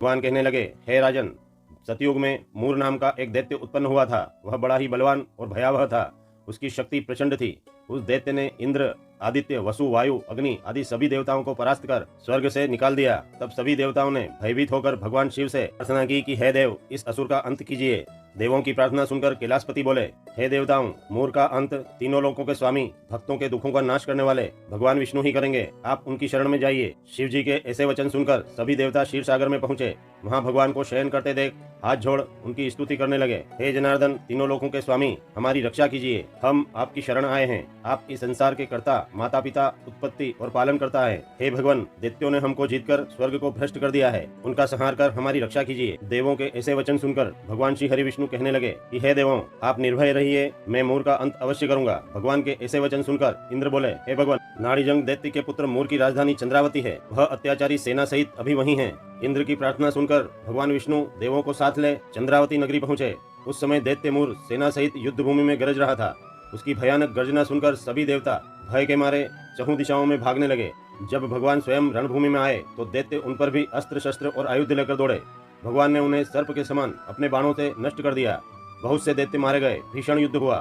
भगवान कहने लगे, हे राजन, सतयुग में मूर नाम का एक दैत्य उत्पन्न हुआ था। वह बड़ा ही बलवान और भयावह था। उसकी शक्ति प्रचंड थी। उस दैत्य ने इंद्र, आदित्य, वसु, वायु, अग्नि आदि सभी देवताओं को परास्त कर स्वर्ग से निकाल दिया। तब सभी देवताओं ने भयभीत होकर भगवान शिव से प्रार्थना की कि हे देव, इस असुर का अंत कीजिए। देवों की प्रार्थना सुनकर कैलाशपति बोले, हे देवताओं, मूर का अंत तीनों लोकों के स्वामी, भक्तों के दुखों का नाश करने वाले भगवान विष्णु ही करेंगे। आप उनकी शरण में जाइए। शिव जी के ऐसे वचन सुनकर सभी देवता क्षीर सागर में पहुंचे। वहां भगवान को शयन करते देख हाथ जोड़ उनकी स्तुति करने लगे। हे जनार्दन, तीनों लोकों के स्वामी, हमारी रक्षा कीजिए। हम आपकी शरण आए हैं। आप इस संसार के कर्ता, माता पिता, उत्पत्ति और पालन करता है। हे भगवान, दैत्यों ने हमको जीतकर स्वर्ग को भ्रष्ट कर दिया है। उनका संहार कर हमारी रक्षा कीजिए। देवों के ऐसे वचन सुनकर भगवान श्री हरि विष्णु कहने लगे कि हे देवों, आप निर्भय रहिए, मैं मूर का अंत अवश्य करूंगा। भगवान के ऐसे वचन सुनकर इंद्र बोले, हे भगवान, नाड़ीजंग दैत्य के पुत्र मूर की राजधानी चंद्रावती है। वह अत्याचारी सेना सहित अभी वहीं है। इंद्र की प्रार्थना सुनकर भगवान विष्णु देवों को साथ ले चंद्रावती नगरी पहुंचे। उस समय दैत्य मूर सेना सहित युद्ध भूमि में गरज रहा था। उसकी भयानक गर्जना सुनकर सभी देवता भय के मारे चहुं दिशाओं में भागने लगे। जब भगवान स्वयं रणभूमि में आए तो दैत्य उन पर भी अस्त्र शस्त्र और आयुध लेकर दौड़े। भगवान ने उन्हें सर्प के समान अपने बाणों से नष्ट कर दिया। बहुत से दैत्य मारे गए। भीषण युद्ध हुआ।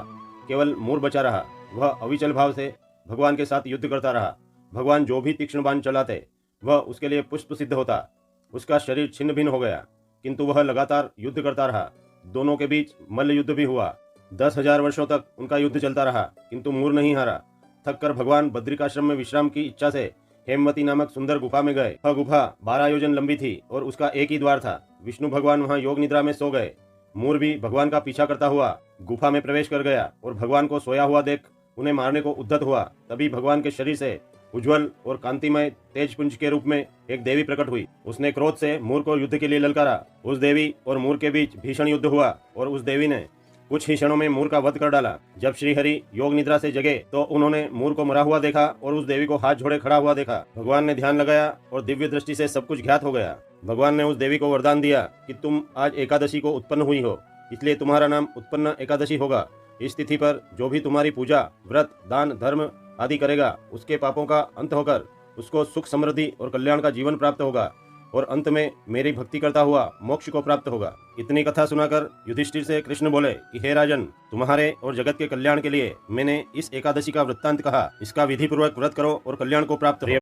केवल मूर बचा रहा। वह अविचल भाव से भगवान के साथ युद्ध करता रहा। भगवान जो भी तीक्ष्ण बाण चलाते वह उसके लिए पुष्प सिद्ध होता। उसका शरीर छिन्न भिन्न हो गया, किंतु वह लगातार युद्ध करता रहा। दोनों के बीच मल्ल युद्ध भी हुआ। 10,000 वर्षों तक उनका युद्ध चलता रहा, किंतु मूर नहीं हारा। थक कर भगवान बद्रिकाश्रम में विश्राम की इच्छा से हेमवती नामक सुंदर गुफा में गए। वह गुफा 12 योजन लंबी थी और उसका एक ही द्वार था। विष्णु भगवान वहां योग निद्रा में सो गए। मूर भी भगवान का पीछा करता हुआ गुफा में प्रवेश कर गया और भगवान को सोया हुआ देख उन्हें मारने को उद्यत हुआ। तभी भगवान के शरीर से उज्जवल और कांतिमय तेजपुंज के रूप में एक देवी प्रकट हुई। उसने क्रोध से मूर को युद्ध के लिए ललकारा। उस देवी और मूर के बीच भीषण युद्ध हुआ और उस देवी ने कुछ ही क्षणों में मूर का वध कर डाला। जब श्रीहरि योग निद्रा से जगे तो उन्होंने मूर को मरा हुआ देखा और उस देवी को हाथ जोड़े खड़ा हुआ देखा। भगवान ने ध्यान लगाया और दिव्य दृष्टि से सब कुछ ज्ञात हो गया। भगवान ने उस देवी को वरदान दिया कि तुम आज एकादशी को उत्पन्न हुई हो, इसलिए तुम्हारा नाम उत्पन्न एकादशी होगा। इस तिथि पर जो भी तुम्हारी पूजा, व्रत, दान, धर्म आदि करेगा, उसके पापों का अंत होकर उसको सुख, समृद्धि और कल्याण का जीवन प्राप्त होगा और अंत में मेरी भक्ति करता हुआ मोक्ष को प्राप्त होगा। इतनी कथा सुनाकर युधिष्ठिर से कृष्ण बोले कि हे राजन, तुम्हारे और जगत के कल्याण के लिए मैंने इस एकादशी का वृत्तांत कहा। इसका विधि पूर्वक व्रत करो और कल्याण को प्राप्त हो।